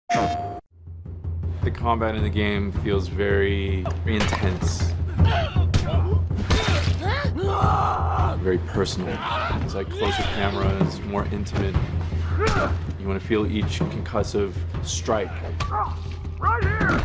The combat in the game feels very intense. Very personal. It's like closer camera, it's more intimate. You want to feel each concussive strike. Right here!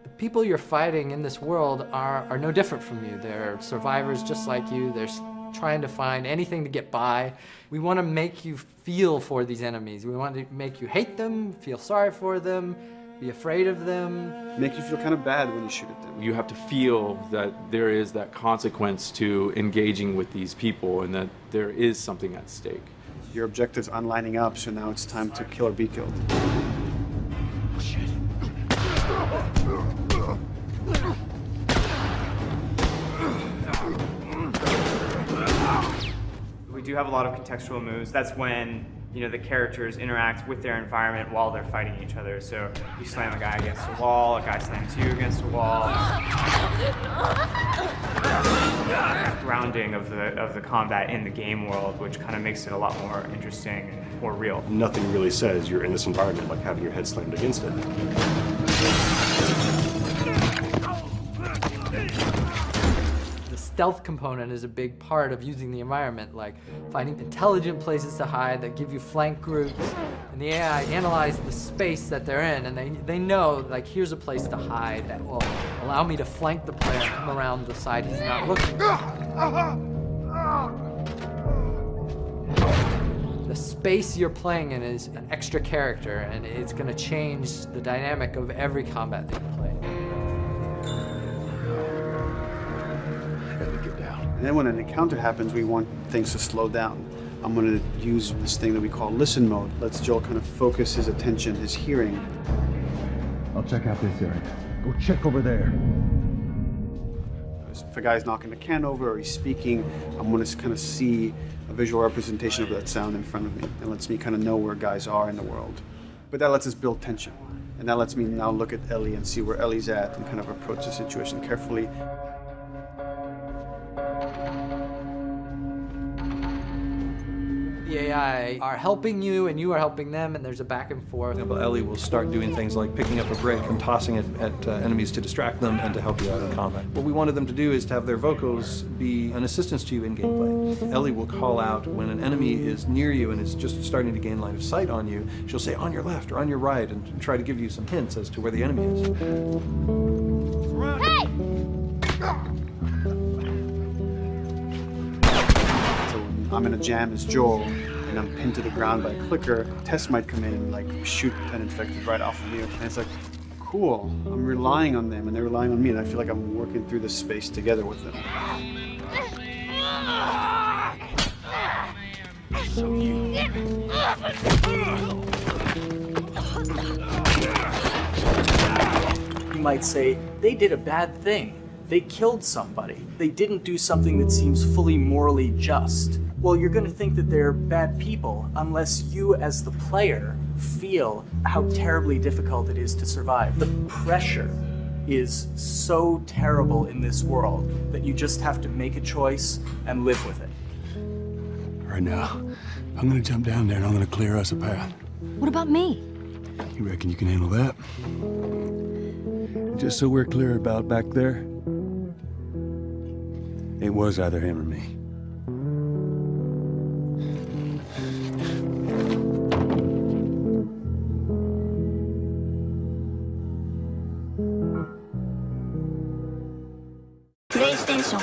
The people you're fighting in this world are no different from you. They're survivors just like you. They're trying to find anything to get by. We want to make you feel for these enemies. We want to make you hate them, feel sorry for them, be afraid of them. Make you feel kind of bad when you shoot at them. You have to feel that there is that consequence to engaging with these people and that there is something at stake. Your objectives aren't lining up, so now it's time to kill or be killed. We do have a lot of contextual moves. That's when, you know, the characters interact with their environment while they're fighting each other. So you slam a guy against a wall, a guy slams you against a wall. Grounding of the combat in the game world, which kind of makes it a lot more interesting and more real. Nothing really says you're in this environment like having your head slammed against it. The stealth component is a big part of using the environment, like finding intelligent places to hide that give you flank groups. And the AI analyze the space that they're in, and they know, like, here's a place to hide that will allow me to flank the player and come around the side he's not looking. The space you're playing in is an extra character, and it's going to change the dynamic of every combat that you play. And then when an encounter happens, we want things to slow down. I'm going to use this thing that we call listen mode. Lets Joel kind of focus his attention, his hearing. I'll check out this area. Go check over there. If a guy's knocking the can over or he's speaking, I'm going to kind of see a visual representation of that sound in front of me. It lets me kind of know where guys are in the world. But that lets us build tension. And that lets me now look at Ellie and see where Ellie's at and kind of approach the situation carefully. The AI are helping you, and you are helping them, and there's a back and forth. Ellie will start doing things like picking up a brick and tossing it at enemies to distract them and to help you out in combat. What we wanted them to do is to have their vocals be an assistance to you in gameplay. Ellie will call out when an enemy is near you and is just starting to gain line of sight on you. She'll say on your left or on your right and try to give you some hints as to where the enemy is. Hey! I'm in a jam as Joel, and I'm pinned to the ground by a clicker. Tess might come in and like shoot an infected right off of me. And it's like, cool, I'm relying on them and they're relying on me, and I feel like I'm working through this space together with them. You might say, they did a bad thing. They killed somebody. They didn't do something that seems fully morally just. Well, you're going to think that they're bad people unless you, as the player, feel how terribly difficult it is to survive. The pressure is so terrible in this world that you just have to make a choice and live with it. Right now, I'm gonna jump down there and I'm gonna clear us a path. What about me? You reckon you can handle that? Just so we're clear about back there, it was either him or me. PlayStation